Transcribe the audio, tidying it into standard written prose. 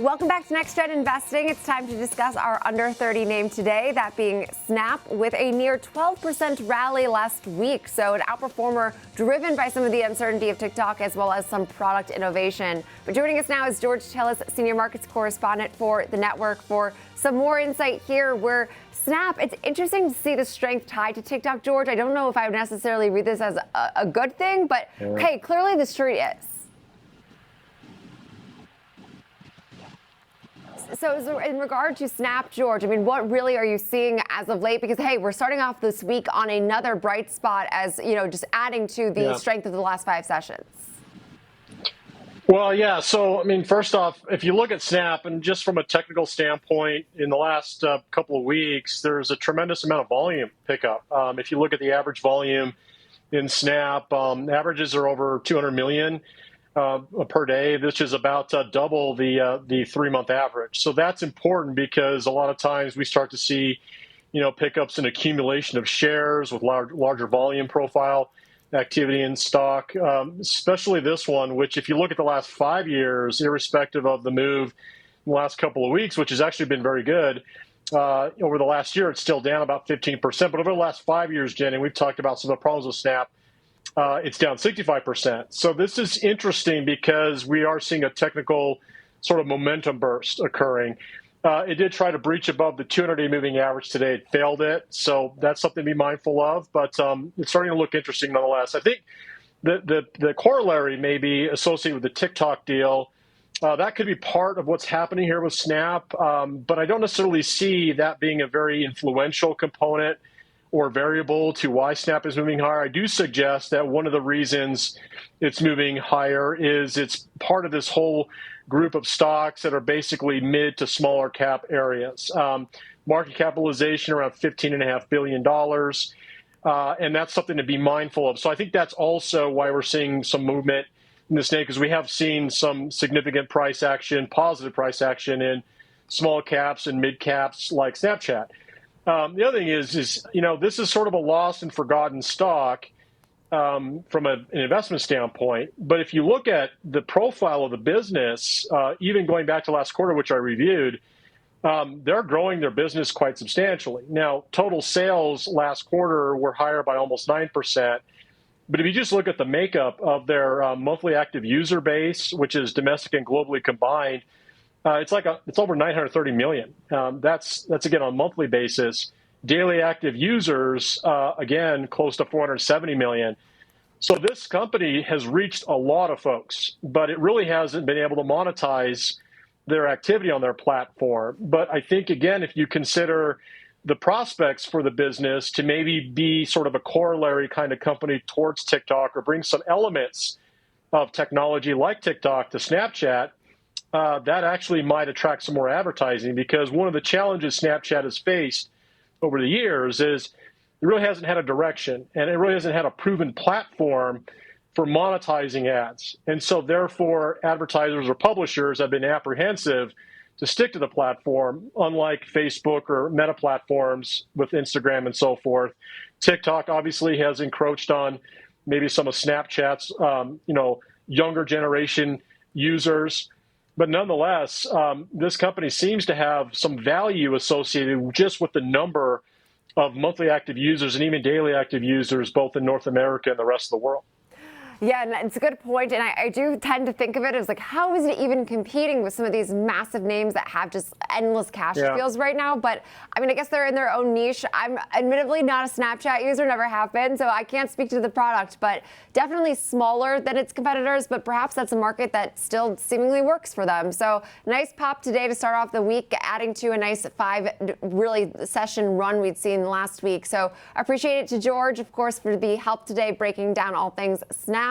Welcome back to Next Gen Investing. It's time to discuss our under 30 name today, that being Snap, with a near 12% rally last week. So an outperformer driven by some of the uncertainty of TikTok as well as some product innovation. But joining us now is George Tillis, senior markets correspondent for the network, for some more insight here where Snap, it's interesting to see the strength tied to TikTok, George. I don't know if I would necessarily read this as a good thing, but hey, clearly the street is. So in regard to Snap, George, I mean, what really are you seeing as of late? Because, hey, we're starting off this week on another bright spot as, you know, just adding to the strength of the last 5 sessions. Well, yeah. So, I mean, first off, if you look at Snap and just from a technical standpoint, in the last couple of weeks, there's a tremendous amount of volume pickup. If you look at the average volume in Snap, averages are over 200 million. Per day, which is about double the 3-month average. So that's important because a lot of times we start to see, pickups and accumulation of shares with larger volume profile activity in stock, especially this one, which if you look at the last 5 years, irrespective of the move in the last couple of weeks, which has actually been very good, over the last year, it's still down about 15%. But over the last 5 years, Jen, and we've talked about some of the problems with Snap, it's down 65%. So this is interesting because we are seeing a technical sort of momentum burst occurring. It did try to breach above the 200-day moving average today. It failed it. So that's something to be mindful of. But it's starting to look interesting nonetheless. I think the corollary may be associated with the TikTok deal. That could be part of what's happening here with Snap. But I don't necessarily see that being a very influential component or variable to why Snap is moving higher. I do suggest that one of the reasons it's moving higher is it's part of this whole group of stocks that are basically mid to smaller cap areas. Market capitalization around $15.5 billion. And that's something to be mindful of. So I think that's also why we're seeing some movement in this name, because we have seen some significant price action, positive price action in small caps and mid caps like Snapchat. The other thing is this is sort of a lost and forgotten stock from an investment standpoint. But if you look at the profile of the business, even going back to last quarter, which I reviewed, they're growing their business quite substantially. Now, total sales last quarter were higher by almost 9%. But if you just look at the makeup of their monthly active user base, which is domestic and globally combined, it's over 930 million. That's again on a monthly basis. Daily active users, again, close to 470 million. So this company has reached a lot of folks, but it really hasn't been able to monetize their activity on their platform. But I think, again, if you consider the prospects for the business to maybe be sort of a corollary kind of company towards TikTok or bring some elements of technology like TikTok to Snapchat, that actually might attract some more advertising, because one of the challenges Snapchat has faced over the years is it really hasn't had a direction, and it really hasn't had a proven platform for monetizing ads. And so therefore, advertisers or publishers have been apprehensive to stick to the platform, unlike Facebook or Meta platforms with Instagram and so forth. TikTok obviously has encroached on maybe some of Snapchat's, younger generation users. But nonetheless, this company seems to have some value associated just with the number of monthly active users and even daily active users, both in North America and the rest of the world. Yeah, and it's a good point. And I do tend to think of it as like, how is it even competing with some of these massive names that have just endless cash feels right now? But I mean, I guess they're in their own niche. I'm admittedly not a Snapchat user, never have been, so I can't speak to the product, but definitely smaller than its competitors. But perhaps that's a market that still seemingly works for them. So nice pop today to start off the week, adding to a nice 5 really session run we'd seen last week. So I appreciate it to George, of course, for the help today, breaking down all things Snap.